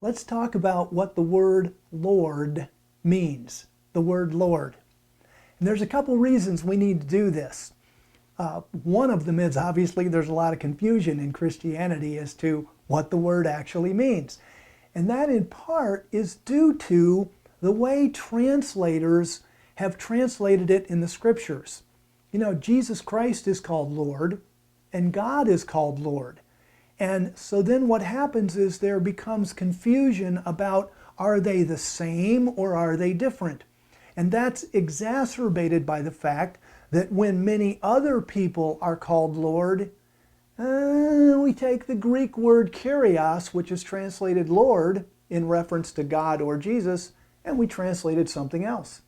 let's talk about what the word Lord means. The word Lord. And there's a couple reasons we need to do this. One of them is obviously there's a lot of confusion in Christianity as to what the word actually means. And that in part is due to the way translators have translated it in the scriptures. You know, Jesus Christ is called Lord, and God is called Lord. And so then what happens is there becomes confusion about, are they the same or are they different? And that's exacerbated by the fact that when many other people are called Lord, we take the Greek word Kurios, which is translated Lord in reference to God or Jesus, and we translated something else.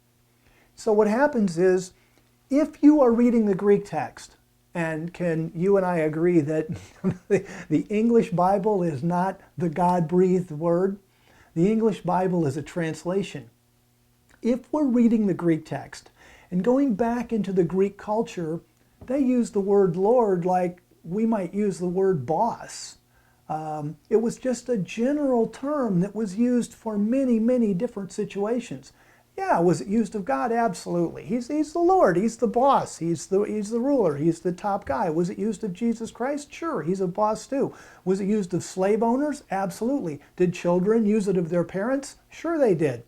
So what happens is, if you are reading the Greek text, and can you and I agree that the English Bible is not the God-breathed word? The English Bible is a translation. If we're reading the Greek text and going back into the Greek culture, they use the word Lord like we might use the word boss. It was just a general term that was used for many, many different situations. Yeah, was it used of God? Absolutely. He's the Lord. He's the boss. He's the ruler. He's the top guy. Was it used of Jesus Christ? Sure, he's a boss too. Was it used of slave owners? Absolutely. Did children use it of their parents? Sure they did.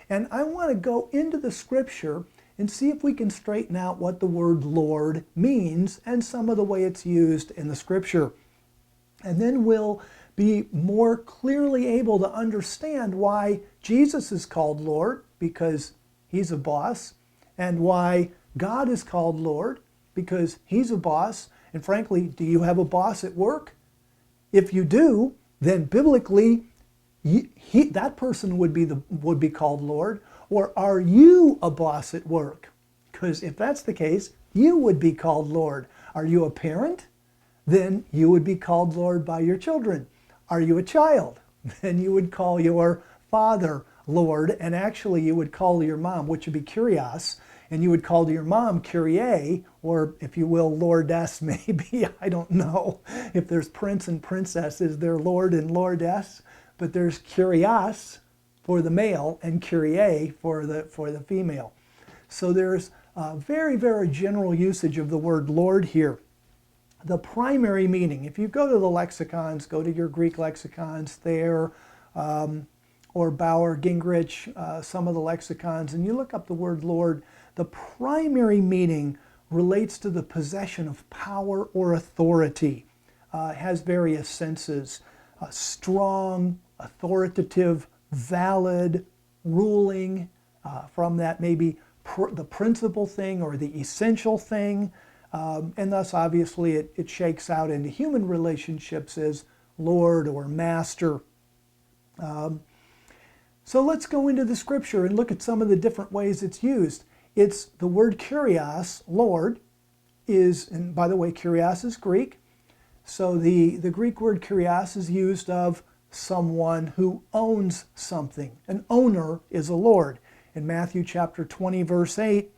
And I want to go into the scripture and see if we can straighten out what the word Lord means and some of the way it's used in the scripture. And then we'll be more clearly able to understand why Jesus is called Lord, because he's a boss, and why God is called Lord, because he's a boss. And frankly, do you have a boss at work? If you do, then biblically, that person would be called Lord. Or are you a boss at work? Because if that's the case, you would be called Lord. Are you a parent? Then you would be called Lord by your children. Are you a child? Then you would call your father Lord, and actually you would call your mom, which would be Kurios, and you would call your mom Kyrie, or if you will, Lordess maybe. I don't know if there's prince and princess, is there Lord and Lordess, but there's Kurios for the male and Kyrie for the female. So there's a very, very general usage of the word Lord here. The primary meaning, if you go to the lexicons, go to your Greek lexicons there, or Bauer, Gingrich, some of the lexicons, and you look up the word Lord, the primary meaning relates to the possession of power or authority. It has various senses: strong, authoritative, valid, ruling, from that maybe the principal thing or the essential thing, and thus obviously it shakes out into human relationships as Lord or Master. So let's go into the scripture and look at some of the different ways it's used. It's the word Kurios, Lord, is, and by the way, Kurios is Greek. So the Greek word Kurios is used of someone who owns something. An owner is a lord. In Matthew chapter 20, verse 8,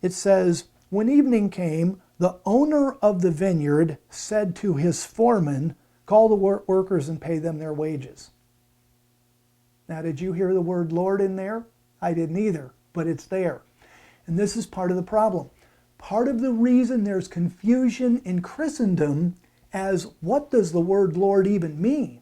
it says, "When evening came, the owner of the vineyard said to his foreman, 'Call the workers and pay them their wages.'" Now, did you hear the word Lord in there? I didn't either, but it's there. And this is part of the problem. Part of the reason there's confusion in Christendom as what does the word Lord even mean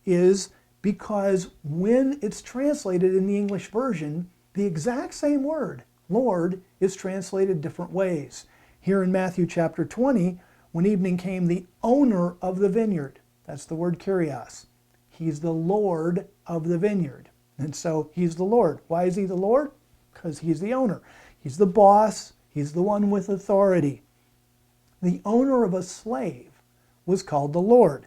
is because when it's translated in the English version, the exact same word, Lord, is translated different ways. Here in Matthew chapter 20, when evening came, the owner of the vineyard, that's the word Kurios. He's the Lord of the vineyard. And so he's the Lord. Why is he the Lord? Because he's the owner. He's the boss. He's the one with authority. The owner of a slave was called the Lord.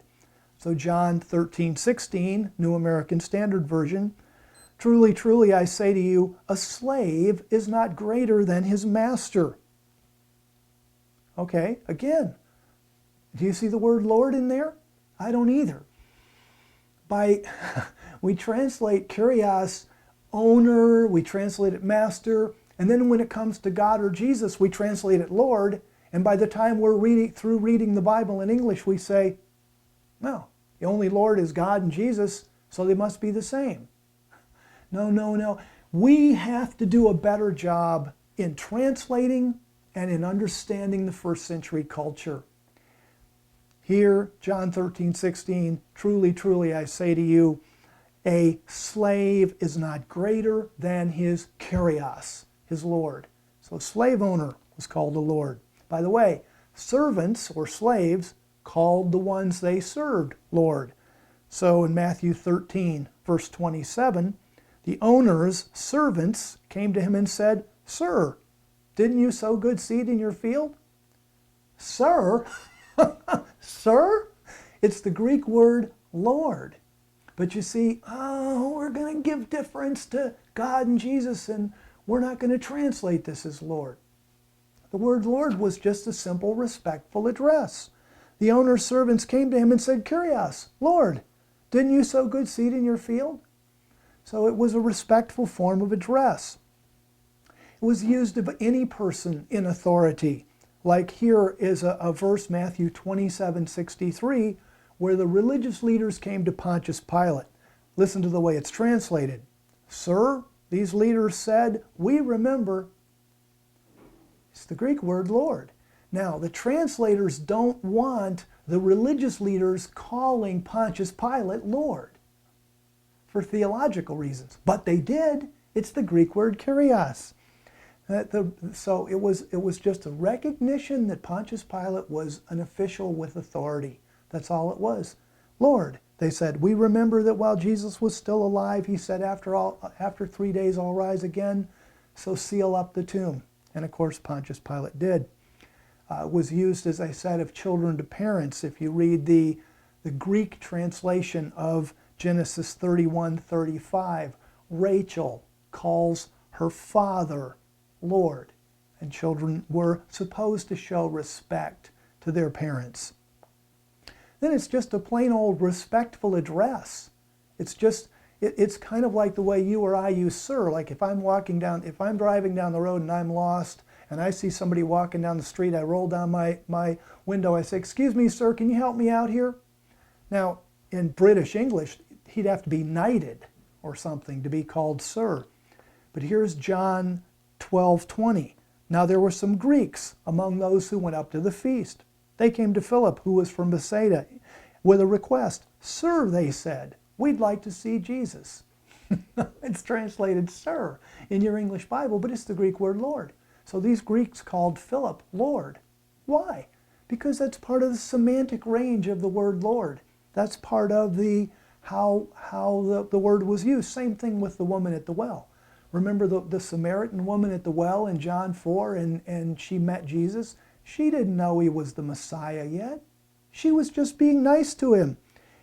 So John 13:16, New American Standard Version, "Truly, truly, I say to you, a slave is not greater than his master." Okay, again, do you see the word Lord in there? I don't either. We translate Kurios, owner, we translate it master, and then when it comes to God or Jesus, we translate it Lord, and by the time we're through reading the Bible in English, we say, no, the only Lord is God and Jesus. so they must be the same. No, no, no. We have to do a better job in translating and in understanding the first century culture. Here, John 13:16, truly, truly, I say to you, a slave is not greater than his Kurios, his Lord. So a slave owner was called a Lord. By the way, servants or slaves called the ones they served Lord. So in Matthew 13, verse 27, the owner's servants came to him and said, Sir, didn't you sow good seed in your field? Sir? Sir? It's the Greek word Lord. But you see, we're going to give deference to God and Jesus, and we're not going to translate this as Lord. The word Lord was just a simple, respectful address. The owner's servants came to him and said, Kurios, Lord, didn't you sow good seed in your field? So it was a respectful form of address. It was used of any person in authority. Like here is a verse, Matthew 27:63, where the religious leaders came to Pontius Pilate. Listen to the way it's translated. Sir, these leaders said, we remember. It's the Greek word Lord. Now, the translators don't want the religious leaders calling Pontius Pilate Lord for theological reasons. But they did. It's the Greek word Kurios. So it was just a recognition that Pontius Pilate was an official with authority. That's all it was. Lord, they said, we remember that while Jesus was still alive, he said, after 3 days I'll rise again, so seal up the tomb. And of course, Pontius Pilate did. It was used, as I said, of children to parents. If you read the Greek translation of Genesis 31:35, Rachel calls her father Lord, and children were supposed to show respect to their parents. Then it's just a plain old respectful address. It's kind of like the way you or I use sir. Like if I'm driving down the road and I'm lost and I see somebody walking down the street, I roll down my window, I say, excuse me, sir, can you help me out here? Now, in British English, he'd have to be knighted or something to be called sir. But here's John 12:20. Now there were some Greeks among those who went up to the feast. They came to Philip, who was from Bethsaida, with a request. Sir, they said, we'd like to see Jesus. It's translated sir in your English Bible, but it's the Greek word Lord. So these Greeks called Philip Lord. Why? Because that's part of the semantic range of the word Lord. That's part of how the word was used. Same thing with the woman at the well. Remember the Samaritan woman at the well in John 4, and she met Jesus? She didn't know he was the Messiah yet. She was just being nice to him.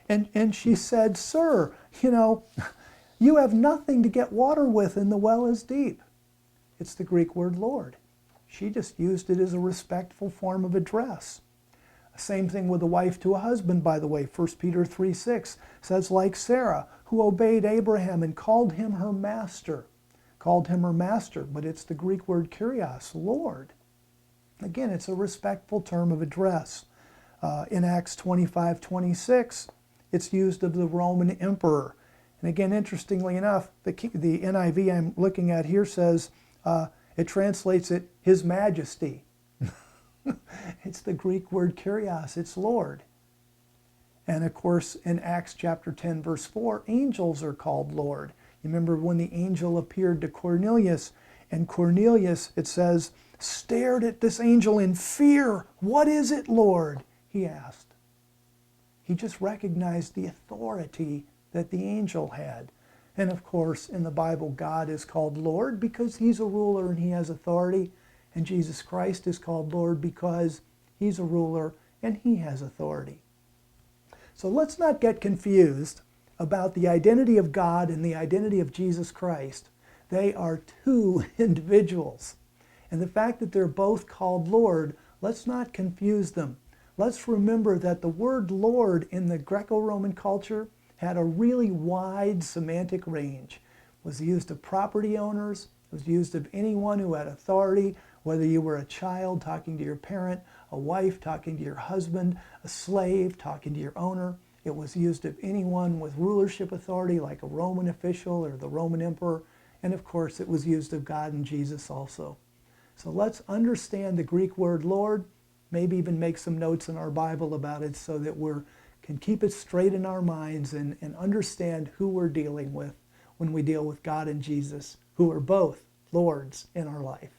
And she said, Sir, you have nothing to get water with and the well is deep. It's the Greek word Lord. She just used it as a respectful form of address. Same thing with a wife to a husband, by the way. 1 Peter 3:6 says, like Sarah, who obeyed Abraham and called him her master. Called him her master, but it's the Greek word Kurios, Lord. Again, it's a respectful term of address. In Acts 25:26, it's used of the Roman emperor. And again, interestingly enough, the NIV I'm looking at here says, it translates it, His Majesty. It's the Greek word Kurios, it's Lord. And of course, in Acts chapter 10, verse 4, angels are called Lord. You remember when the angel appeared to Cornelius, and Cornelius, it says, stared at this angel in fear. What is it, Lord? He asked. He just recognized the authority that the angel had. And of course, in the Bible, God is called Lord because he's a ruler and he has authority. And Jesus Christ is called Lord because he's a ruler and he has authority. So let's not get confused about the identity of God and the identity of Jesus Christ. They are two individuals. And the fact that they're both called Lord, let's not confuse them. Let's remember that the word Lord in the Greco-Roman culture had a really wide semantic range. It was used of property owners, it was used of anyone who had authority, whether you were a child talking to your parent, a wife talking to your husband, a slave talking to your owner. It was used of anyone with rulership authority, like a Roman official or the Roman emperor. And of course, it was used of God and Jesus also. So let's understand the Greek word Lord, maybe even make some notes in our Bible about it so that we can keep it straight in our minds and understand who we're dealing with when we deal with God and Jesus, who are both Lords in our life.